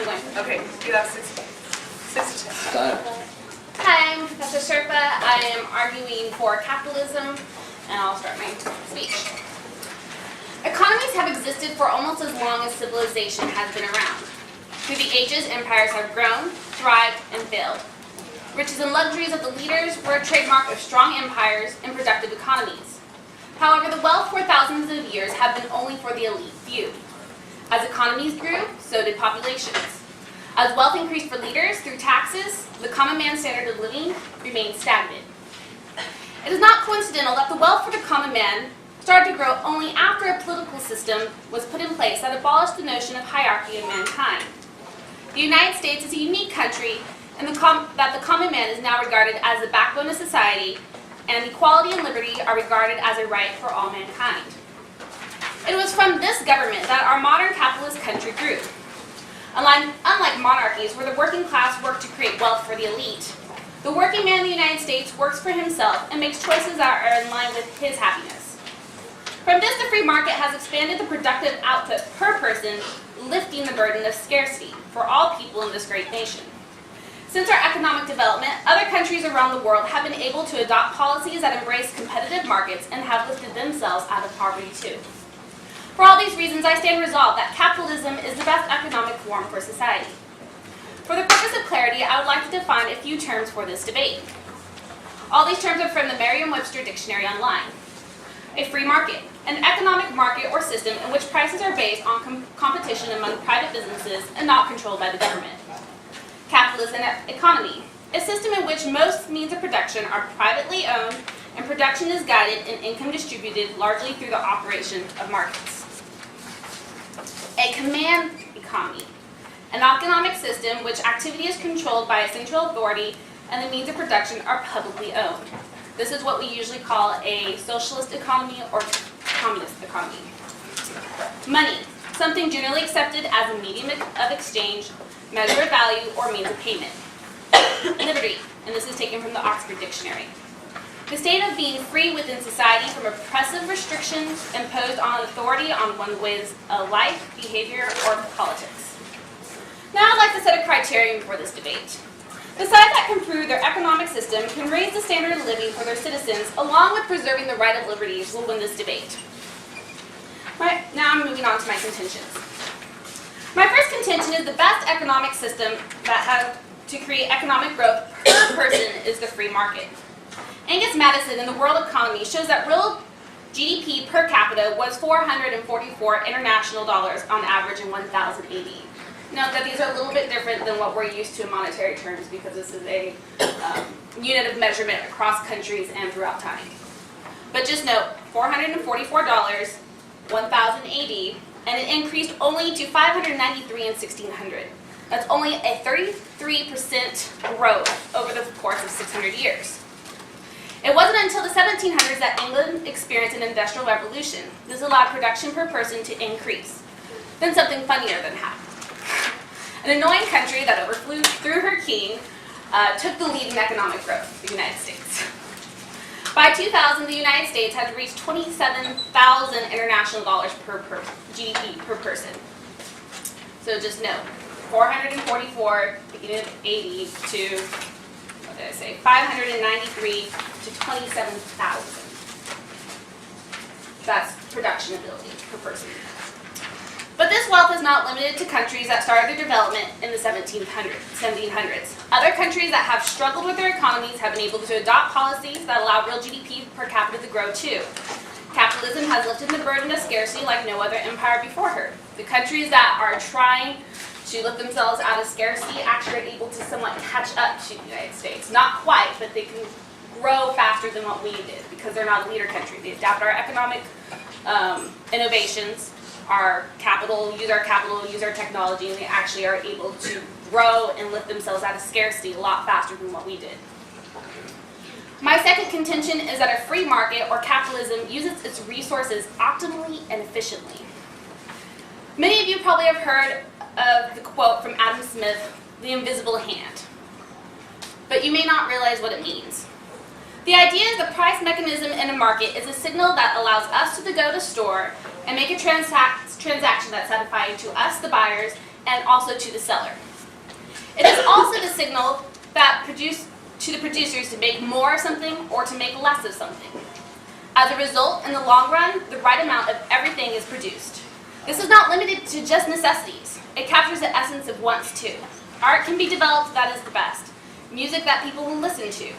I'm going. Okay, you have 6 to 10. Time. Hi, I'm Professor Serpa. I am arguing for capitalism, and I'll start my speech. Economies have existed for almost as long as civilization has been around. Through the ages, empires have grown, thrived, and failed. Riches and luxuries of the leaders were a trademark of strong empires and productive economies. However, the wealth for thousands of years have been only for the elite few. As economies grew, so did populations. As wealth increased for leaders through taxes, the common man's standard of living remained stagnant. It is not coincidental that the wealth for the common man started to grow only after a political system was put in place that abolished the notion of hierarchy in mankind. The United States is a unique country in that the common man is now regarded as the backbone of society, and equality and liberty are regarded as a right for all mankind. It was from this government that our modern capitalist country grew. Unlike monarchies where the working class worked to create wealth for the elite, the working man in the United States works for himself and makes choices that are in line with his happiness. From this, the free market has expanded the productive output per person, lifting the burden of scarcity for all people in this great nation. Since our economic development, other countries around the world have been able to adopt policies that embrace competitive markets and have lifted themselves out of poverty too. For all these reasons, I stand resolved that capitalism is the best economic form for society. For the purpose of clarity, I would like to define a few terms for this debate. All these terms are from the Merriam-Webster Dictionary online. A free market, an economic market or system in which prices are based on competition among private businesses and not controlled by the government. Capitalism economy, a system in which most means of production are privately owned and production is guided and income distributed largely through the operation of markets. A command economy, an economic system in which activity is controlled by a central authority and the means of production are publicly owned. This is what we usually call a socialist economy or communist economy. Money, something generally accepted as a medium of exchange, measure of value, or means of payment. Liberty, and this is taken from the Oxford Dictionary. The state of being free within society from oppressive restrictions imposed on authority on one's ways of life, behavior, or politics. Now I'd like to set a criterion for this debate. The side that can prove their economic system can raise the standard of living for their citizens along with preserving the right of liberties will win this debate. Now I'm moving on to my contentions. My first contention is the best economic system that has to create economic growth per person is the free market. Angus Madison in the World Economy shows that real GDP per capita was 444 international dollars on average in 1000 AD. Note that these are a little bit different than what we're used to in monetary terms because this is a unit of measurement across countries and throughout time. But just note, $444, 1000 AD, and it increased only to 593 in 1600. That's only a 33% growth over the course of 600 years. It wasn't until the 1700s that England experienced an industrial revolution. This allowed production per person to increase. Then something funnier than happened. An annoying country that overflew through her king took the lead in economic growth, the United States. By 2000, the United States had reached 27,000 international dollars per GDP per person. So just note, 444 beginning of 80 to, what did I say, 593 to 27,000. That's production ability per person. But this wealth is not limited to countries that started their development in the 1700s. Other countries that have struggled with their economies have been able to adopt policies that allow real GDP per capita to grow too. Capitalism has lifted the burden of scarcity like no other empire before her. The countries that are trying to lift themselves out of scarcity actually are able to somewhat catch up to the United States. Not quite, but they can grow faster than what we did because they're not a leader country. They adapt our economic innovations, use our technology, and they actually are able to grow and lift themselves out of scarcity a lot faster than what we did. My second contention is that a free market or capitalism uses its resources optimally and efficiently. Many of you probably have heard of the quote from Adam Smith, "the invisible hand," but you may not realize what it means. The idea is the price mechanism in a market is a signal that allows us to go to the store and make a transaction that's satisfying to us, the buyers, and also to the seller. It is also the signal that to the producers to make more of something or to make less of something. As a result, in the long run, the right amount of everything is produced. This is not limited to just necessities. It captures the essence of wants too. Art can be developed that is the best. Music that people will listen to.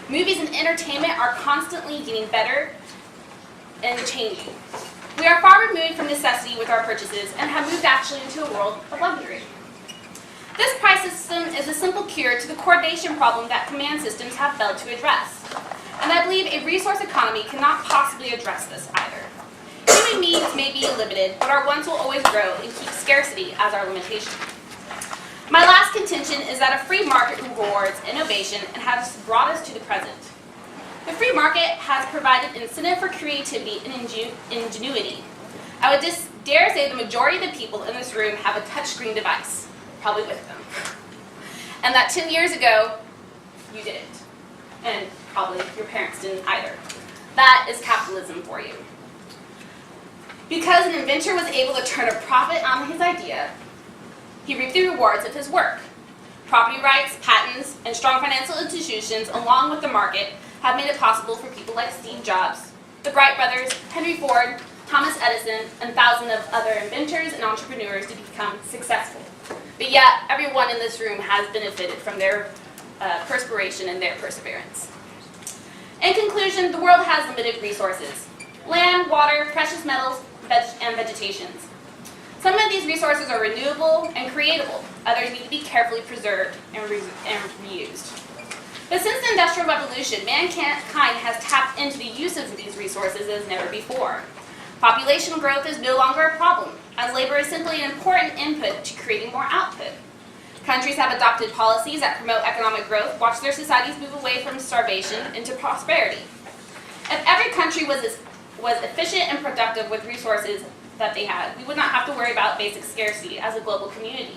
Movies and entertainment are constantly getting better and changing. We are far removed from necessity with our purchases and have moved actually into a world of luxury. This price system is a simple cure to the coordination problem that command systems have failed to address. And I believe a resource economy cannot possibly address this either. Human needs may be limited, but our wants will always grow and keep scarcity as our limitation. My last contention is that a free market rewards innovation and has brought us to the present. The free market has provided incentive for creativity and ingenuity. I would just dare say the majority of the people in this room have a touchscreen device, probably with them. And that 10 years ago, you didn't. And probably your parents didn't either. That is capitalism for you. Because an inventor was able to turn a profit on his idea, he reaped the rewards of his work. Property rights, patents, and strong financial institutions, along with the market, have made it possible for people like Steve Jobs, the Wright brothers, Henry Ford, Thomas Edison, and thousands of other inventors and entrepreneurs to become successful. But yet, everyone in this room has benefited from their perspiration and their perseverance. In conclusion, the world has limited resources: land, water, precious metals, and vegetations. Some of these resources are renewable and creatable. Others need to be carefully preserved and reused. But since the Industrial Revolution, mankind has tapped into the use of these resources as never before. Population growth is no longer a problem, as labor is simply an important input to creating more output. Countries have adopted policies that promote economic growth, watch their societies move away from starvation into prosperity. If every country was efficient and productive with resources that they had, we would not have to worry about basic scarcity as a global community.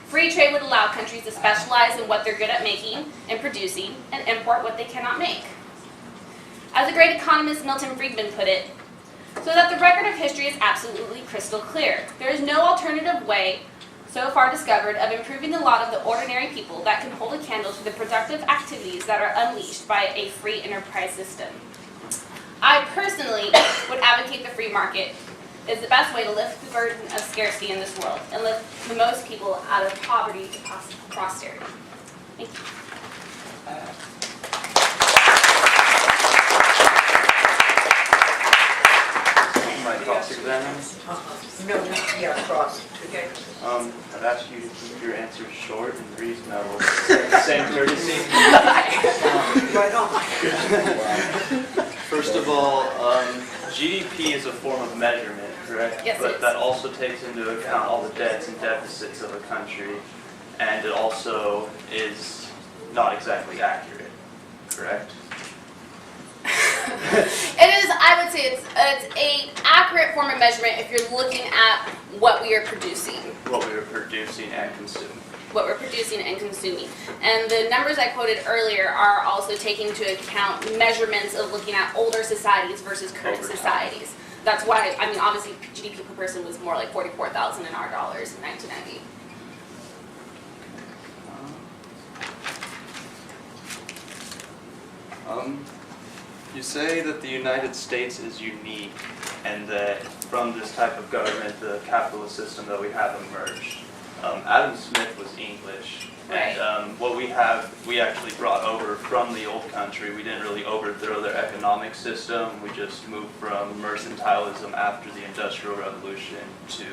Free trade would allow countries to specialize in what they're good at making and producing and import what they cannot make. As the great economist Milton Friedman put it, so that the record of history is absolutely crystal clear. There is no alternative way so far discovered of improving the lot of the ordinary people that can hold a candle to the productive activities that are unleashed by a free enterprise system. I personally would advocate the free market is the best way to lift the burden of scarcity in this world and lift the most people out of poverty to prosperity. Thank you. My cross-examine. No, yeah, cross. Okay. I'd ask you to keep your answers short and reasonable. Same courtesy. Right on. First of all, GDP is a form of measurement, correct? Yes, it But is. that also takes into account all the debts and deficits of a country, and it also is not exactly accurate, correct? It is, I would say it's an accurate form of measurement if you're looking at what we are producing. What we are producing and consuming. What we're producing and consuming. And the numbers I quoted earlier are also taking into account measurements of looking at older societies versus current Over time. societies. That's why, I mean, obviously GDP per person was more like 44,000 in our dollars in 1990. You say that the United States is unique and that from this type of government, the capitalist system that we have emerged. Adam Smith was English, Right. and what we have, we actually brought over from the old country. We didn't really overthrow their economic system. We just moved from mercantilism after the Industrial Revolution to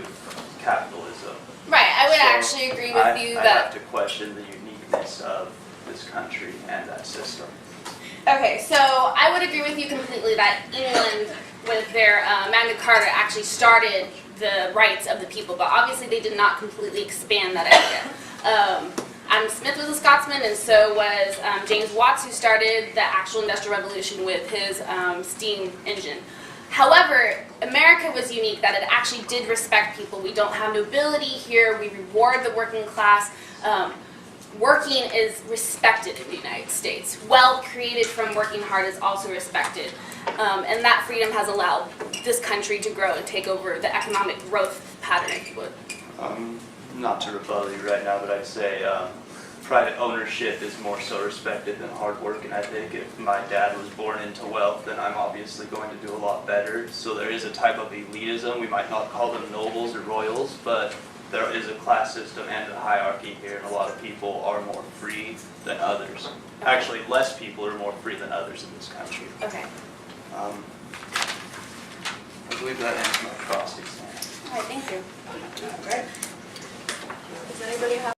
capitalism. Right, I would So actually agree with you I that. have to question the uniqueness of this country and that system. Okay, so I would agree with you completely that England, with their Magna Carta, actually started the rights of the people, but obviously they did not completely expand that idea. Adam Smith was a Scotsman, and so was James Watts, who started the actual Industrial Revolution with his steam engine. However, America was unique that it actually did respect people. We don't have nobility here. We reward the working class. Working is respected in the United States. Wealth created from working hard is also respected. And that freedom has allowed this country to grow and take over the economic growth pattern, if you would. not to rebuttal you right now, but I'd say private ownership is more so respected than hard work, and I think if my dad was born into wealth, then I'm obviously going to do a lot better. So there is a type of elitism. We might not call them nobles or royals, but there is a class system and a hierarchy here, and a lot of people are more free than others. Actually, less people are more free than others in this country. Okay. I believe that ends my cross exam. All right, thank you. Does anybody have